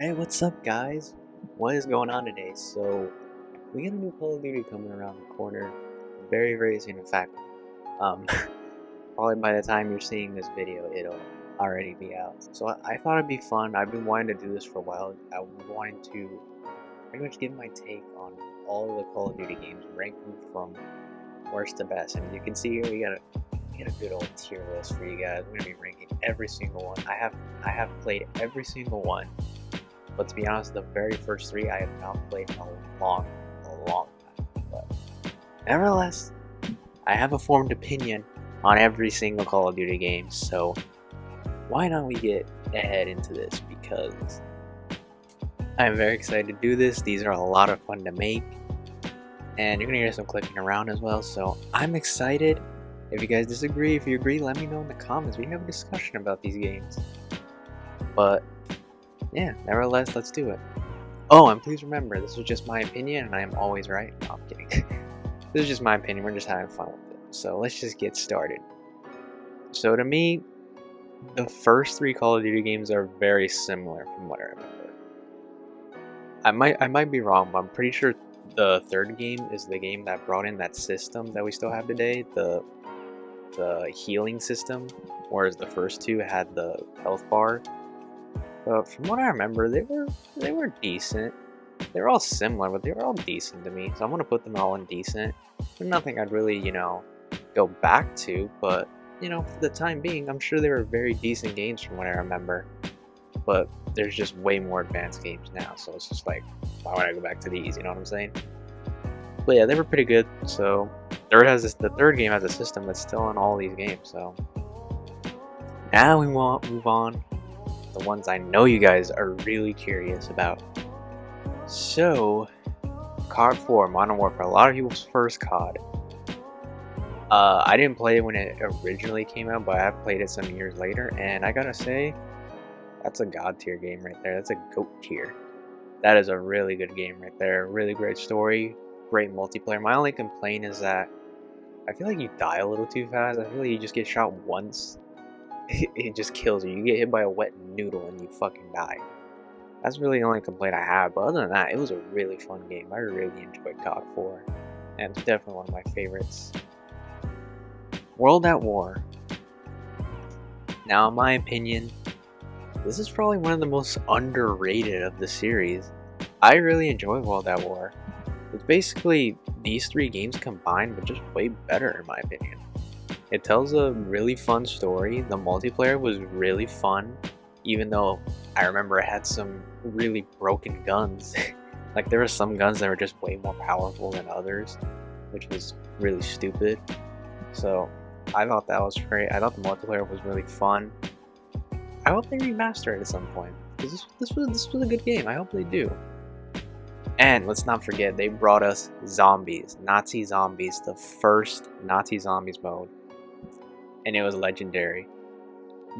Hey, what's up, guys? What is going on today? So, we got a new Call of Duty coming around the corner very, very soon. In fact, um, probably by the time you're seeing this video, it'll already be out. So, I thought it'd be fun. I've been wanting to do this for a while. I wanted to pretty much give my take on all of the Call of Duty games, rank them from worst to best. And you can see here we got a good old tier list for you guys. We're gonna be ranking every single one. I have played every single one. But to be honest, the very first three I have not played in a long time. But nevertheless, I have a formed opinion on every single Call of Duty game, so why not we get ahead into this, because I'm very excited to do this. These are a lot of fun to make, and you're gonna hear some clicking around as well, so I'm excited. If you guys disagree, if you agree, let me know in the comments. We have a discussion about these games. But yeah, nevertheless, let's do it. Oh, and please remember, this is just my opinion, and I am always right. No, I'm kidding. This is just my opinion. We're just having fun with it. So let's just get started. So to me, the first three Call of Duty games are very similar from what I remember. I might be wrong, but I'm pretty sure the third game is the game that brought in that system that we still have today, the healing system, whereas the first two had the health bar. But from what I remember, they were decent. They were all similar, but they were all decent to me. So I'm gonna put them all in decent. There's nothing I'd really, go back to. But for the time being, I'm sure they were very decent games from what I remember. But there's just way more advanced games now, so it's just like, why would I go back to these? You know what I'm saying? But yeah, they were pretty good. So the third game has a system that's still in all these games. So now we want move on. The ones I know you guys are really curious about. So, COD 4, Modern Warfare, a lot of people's first COD. I didn't play it when it originally came out, but I have played it some years later, and I gotta say, that's a god tier game right there. That's a GOAT tier. That is a really good game right there. Really great story, great multiplayer. My only complaint is that I feel like you die a little too fast. I feel like you just get shot once, it just kills you. You get hit by a wet noodle and you fucking die. That's really the only complaint I have, but other than that, it was a really fun game. I really enjoyed COD 4, and it's definitely one of my favorites. World at War. Now, in my opinion, this is probably one of the most underrated of the series. I really enjoy World at War. It's basically these three games combined, but just way better in my opinion. It tells a really fun story. The multiplayer was really fun, even though I remember it had some really broken guns. Like, there were some guns that were just way more powerful than others, which was really stupid. So I thought that was great. I thought the multiplayer was really fun. I hope they remaster it at some point, because this was a good game. I hope they do. And let's not forget, they brought us zombies, Nazi zombies, the first Nazi zombies mode. And it was legendary.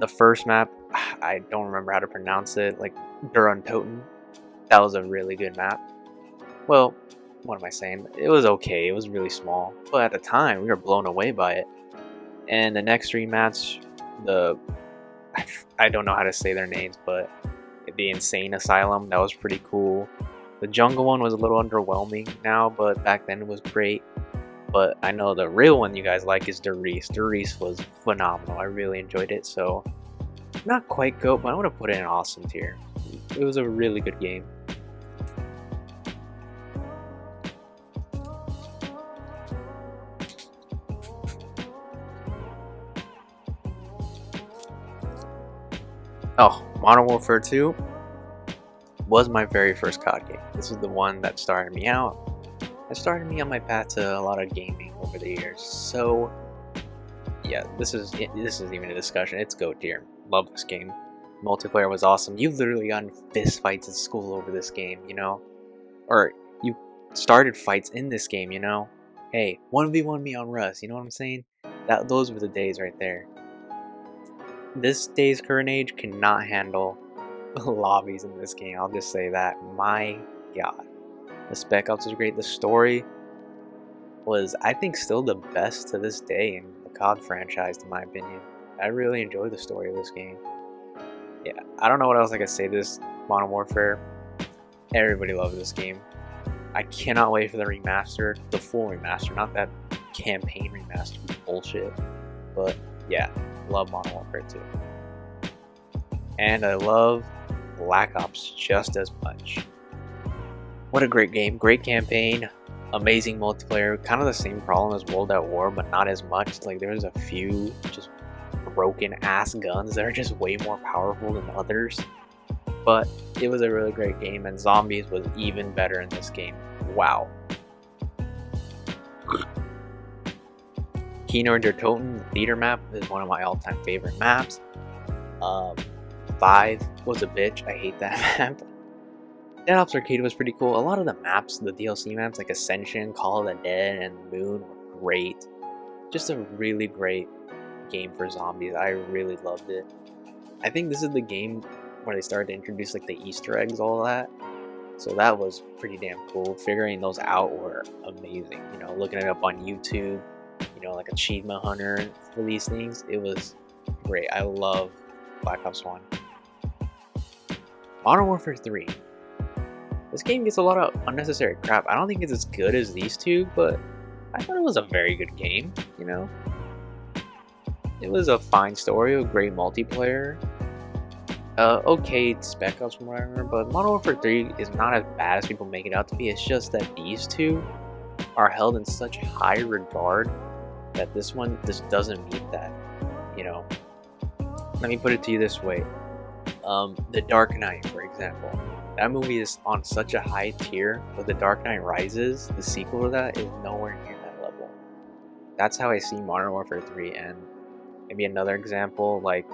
The first map, I don't remember how to pronounce it, like Untitled. That was a really good map. Well, what am I saying? It was okay, it was really small, but at the time we were blown away by it. And the next three maps, I don't know how to say their names, but the Insane Asylum, that was pretty cool. The jungle one was a little underwhelming now, but back then it was great. But I know the real one you guys like is Der Riese. Der Riese was phenomenal. I really enjoyed it. So, not quite GOAT, but I'm going to put it in awesome tier. It was a really good game. Oh, Modern Warfare 2 was my very first COD game. This is the one that started me out. It started me on my path to a lot of gaming over the years. So yeah, this is even a discussion. It's GOAT tier. Love this game. Multiplayer was awesome. You've literally gotten fist fights in school over this game, or you started fights in this game, Hey, 1v1 me on Rust, you know what I'm saying? Those were the days right there. This day's current age cannot handle lobbies in this game. I'll just say that. My god. The Spec Ops was great. The story was, I think, still the best to this day in the COD franchise, in my opinion. I really enjoy the story of this game. Yeah, I don't know what else I could say. This Modern Warfare. Everybody loves this game. I cannot wait for the remaster, the full remaster, not that campaign remaster bullshit. But yeah, love Modern Warfare 2. And I love Black Ops just as much. What a great game, great campaign, amazing multiplayer. Kind of the same problem as World at War, but not as much. Like there's a few just broken ass guns that are just way more powerful than others. But it was a really great game, and Zombies was even better in this game. Wow. Kino der Toten, the theater map, is one of my all-time favorite maps. 5 was a bitch. I hate that map. Dead Ops Arcade was pretty cool. A lot of the maps, the DLC maps like Ascension, Call of the Dead, and Moon were great. Just a really great game for zombies. I really loved it. I think this is the game where they started to introduce like the Easter eggs, all that. So that was pretty damn cool. Figuring those out were amazing. You know, looking it up on YouTube, you know, like Achievement Hunter for these things. It was great. I love Black Ops 1. Modern Warfare 3. This game gets a lot of unnecessary crap. I don't think it's as good as these two, but I thought it was a very good game, you know? It was a fine story, a great multiplayer. Okay Spec Ops from what I remember, but Modern Warfare 3 is not as bad as people make it out to be. It's just that these two are held in such high regard that this one just doesn't meet that, you know? Let me put it to you this way. The Dark Knight, for example. That movie is on such a high tier, but The Dark Knight Rises, the sequel to that, is nowhere near that level. That's how I see Modern Warfare 3, and maybe another example, like,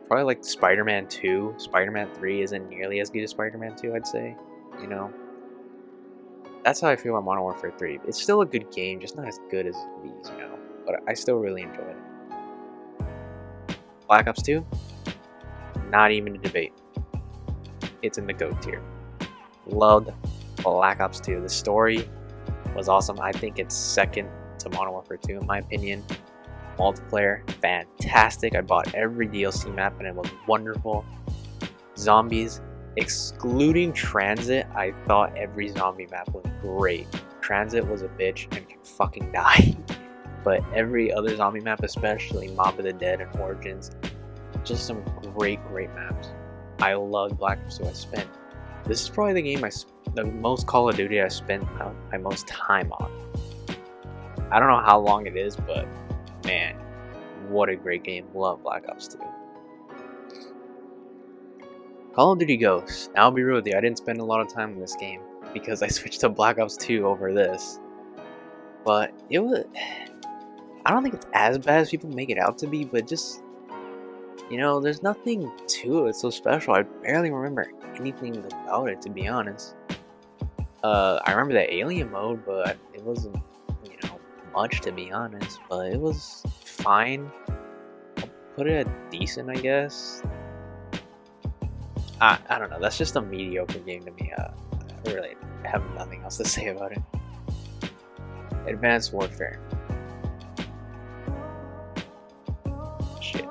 probably like Spider-Man 2. Spider-Man 3 isn't nearly as good as Spider-Man 2, I'd say, you know? That's how I feel about Modern Warfare 3. It's still a good game, just not as good as these, you know? But I still really enjoy it. Black Ops 2? Not even a debate. It's in the GOAT tier. Loved Black Ops 2. The story was awesome. I think it's second to Modern Warfare 2 in my opinion. Multiplayer, fantastic. I bought every DLC map and it was wonderful. Zombies, excluding Transit, I thought every zombie map was great. Transit was a bitch and can fucking die. But every other zombie map, especially Mob of the Dead and Origins, just some great maps. I love Black Ops 2. This is probably the game the most Call of Duty I spent my most time on. I don't know how long it is, but man, what a great game. Love Black Ops 2. Call of Duty Ghosts. Now I'll be real with you, I didn't spend a lot of time in this game because I switched to Black Ops 2 over this. But it was, I don't think it's as bad as people make it out to be, but just, you know, there's nothing to it so special. I barely remember anything about it, to be honest. I remember the alien mode, but it wasn't, you know, much, to be honest. But it was fine. I'll put it at decent, I guess. I don't know. That's just a mediocre game to me. I really have nothing else to say about it. Advanced Warfare. Shit.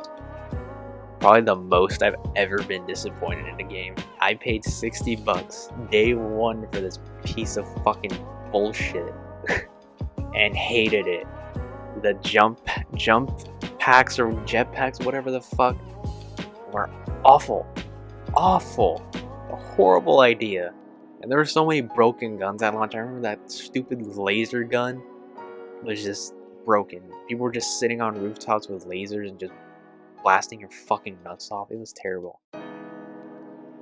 Probably the most I've ever been disappointed in a game. I paid $60 day one for this piece of fucking bullshit and hated it. The jump packs or jet packs, whatever the fuck, were awful. Awful. A horrible idea. And there were so many broken guns at launch. I remember that stupid laser gun was just broken. People were just sitting on rooftops with lasers and just blasting your fucking nuts off. It was terrible.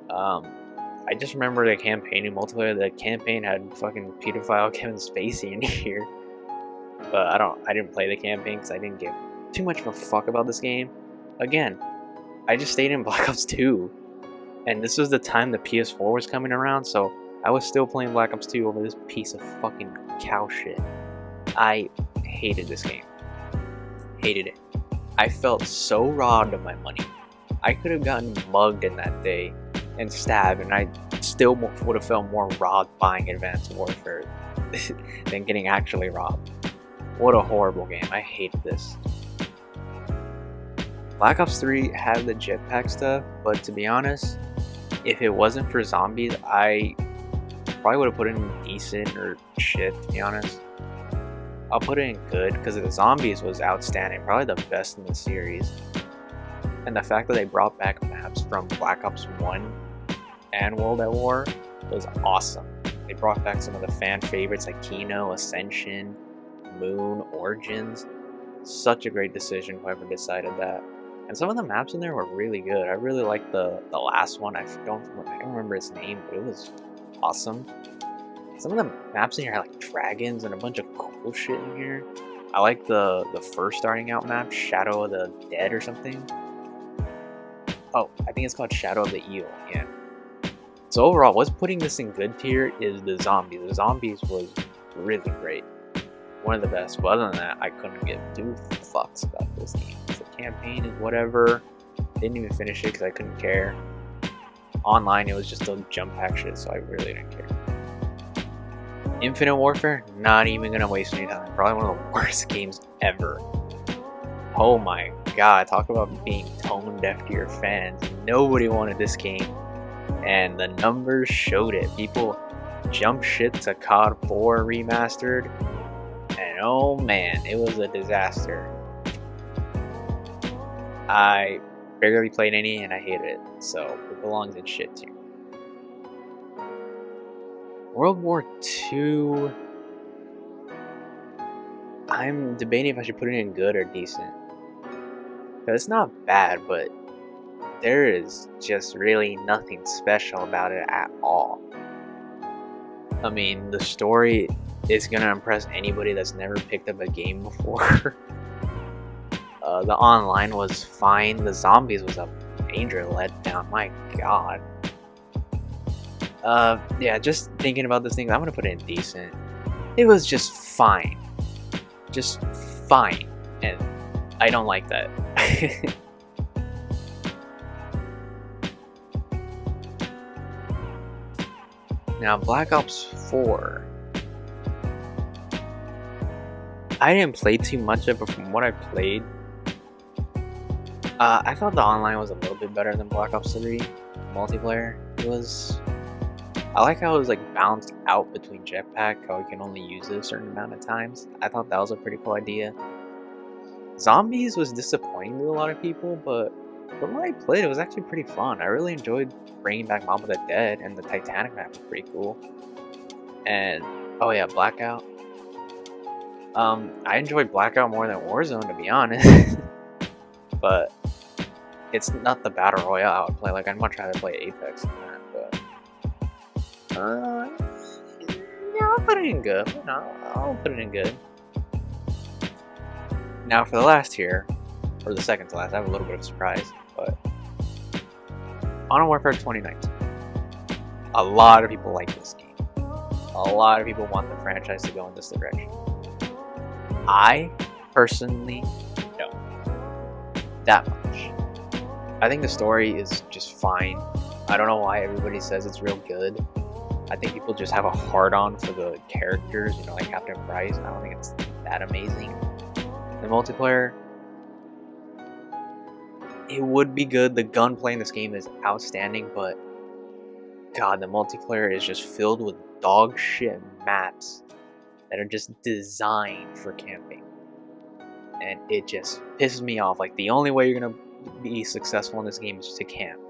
I just remember the campaign in multiplayer. The campaign had fucking pedophile Kevin Spacey in here. But I didn't play the campaign because I didn't give too much of a fuck about this game. Again, I just stayed in Black Ops 2. And this was the time the PS4 was coming around, so I was still playing Black Ops 2 over this piece of fucking cow shit. I hated this game. Hated it. I felt so robbed of my money. I could have gotten mugged in that day and stabbed, and I still would have felt more robbed buying Advanced Warfare than getting actually robbed. What a horrible game. I hated this. Black Ops 3 had the jetpack stuff, but to be honest, if it wasn't for zombies, I probably would have put it in decent or shit, to be honest. I'll put it in good because the zombies was outstanding, probably the best in the series. And the fact that they brought back maps from Black Ops 1 and World at War was awesome. They brought back some of the fan favorites like Kino, Ascension, Moon, Origins. Such a great decision, whoever decided that. And some of the maps in there were really good. I really liked the last one. I don't remember its name, but it was awesome. Some of the maps in here had like dragons and a bunch of cool shit in here. I like the first starting out map, Shadow of the Dead or something. Oh, I think it's called Shadow of the Eel, yeah. So overall, what's putting this in good tier is the zombies. The zombies was really great. One of the best. But other than that, I couldn't give two fucks about this game. The campaign is whatever. Didn't even finish it because I couldn't care. Online, it was just a jump pack shit, so I really didn't care. Infinite Warfare, not even gonna waste any time. Probably one of the worst games ever. Oh my god, talk about being tone deaf to your fans. Nobody wanted this game, and the numbers showed it. People jumped shit to COD 4 remastered, and oh man, it was a disaster. I barely played any and I hated it, so it belongs in shit tier. World War II, I'm debating if I should put it in good or decent. Because it's not bad, but there is just really nothing special about it at all. I mean, the story is gonna impress anybody that's never picked up a game before. The online was fine. The zombies was a major letdown. My god. Yeah, just thinking about this thing, I'm gonna put it in decent. It was just fine. Just fine. And I don't like that. Now, Black Ops 4. I didn't play too much of it, but from what I played, I thought the online was a little bit better than Black Ops 3 multiplayer. I like how it was like balanced out between jetpack, how you can only use it a certain amount of times. I thought that was a pretty cool idea. Zombies was disappointing to a lot of people, but from what I played, it was actually pretty fun. I really enjoyed bringing back Mob of the Dead, and the Titanic map was pretty cool. And, oh yeah, Blackout. I enjoyed Blackout more than Warzone, to be honest. But it's not the Battle Royale I would play. Like, I'd much rather play Apex than that, but... yeah, I'll put it in good. No, I'll put it in good. Now for the last tier, or the second to last, I have a little bit of a surprise, but Modern Warfare 2019. A lot of people like this game. A lot of people want the franchise to go in this direction. I personally don't. That much. I think the story is just fine. I don't know why everybody says it's real good. I think people just have a hard-on for the characters, you know, like Captain Price. I don't think it's that amazing. The multiplayer, it would be good. The gunplay in this game is outstanding, but god, the multiplayer is just filled with dog shit maps that are just designed for camping. And it just pisses me off. Like, the only way you're gonna be successful in this game is to camp.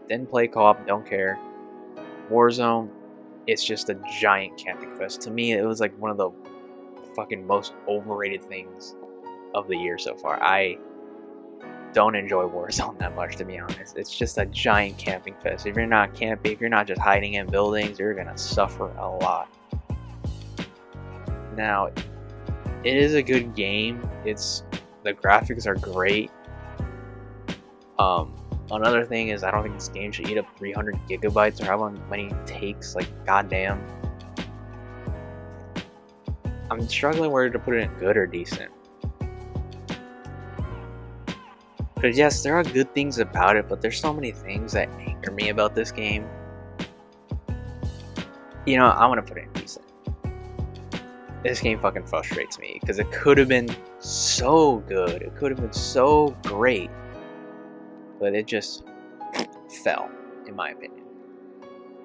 Didn't play co-op, don't care. Warzone, it's just a giant camping fest. To me, it was like one of the fucking most overrated things of the year so far. I don't enjoy Warzone that much, to be honest. It's just a giant camping fest. If you're not camping, if you're not just hiding in buildings, you're gonna suffer a lot. Now, it is a good game. The graphics are great. Another thing is, I don't think this game should eat up 300 gigabytes or however many it takes. Like, goddamn. I'm struggling whether to put it in good or decent. Because yes, there are good things about it, but there's so many things that anger me about this game. You know, I'm gonna put it in decent. this game fucking frustrates me because it could have been so good. It could have been so great, but it just fell, in my opinion.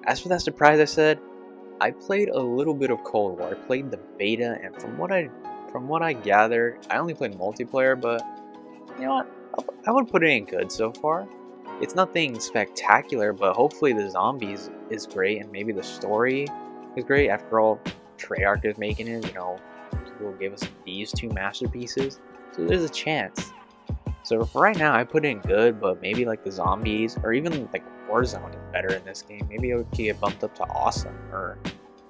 As for that surprise I said, I played a little bit of Cold War. I played the beta, and from what I gathered, I only played multiplayer, but you know what? I would put it in good so far. It's nothing spectacular, but hopefully the zombies is great, and maybe the story is great. After all, Treyarch is making it, you know, will give us these two masterpieces, so there's a chance. So for right now, I put in good, but maybe like the zombies, or even like Warzone is better in this game. Maybe it would get bumped up to awesome, or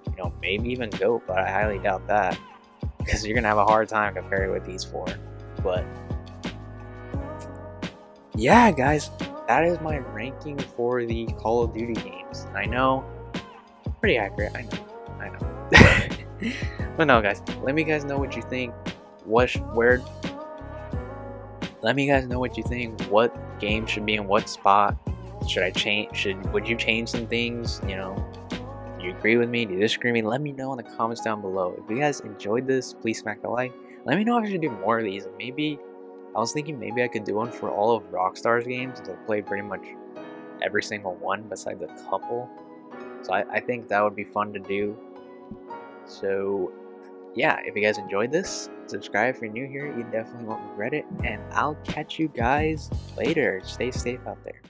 you know, maybe even GOAT, but I highly doubt that, because you're gonna have a hard time comparing with these four. But yeah, guys, that is my ranking for the Call of Duty games. I know, pretty accurate. I know. But no, guys, let me guys know what you think. Let me guys know what you think. What game should be in what spot? Should I change? Would you change some things? You know, do you agree with me? Do you disagree with me? Let me know in the comments down below. If you guys enjoyed this, please smack the like. Let me know if I should do more of these. Maybe I was thinking maybe I could do one for all of Rockstar's games, since I played pretty much every single one besides a couple. So I think that would be fun to do. So yeah, if you guys enjoyed this, subscribe if you're new here. You definitely won't regret it. And I'll catch you guys later. Stay safe out there.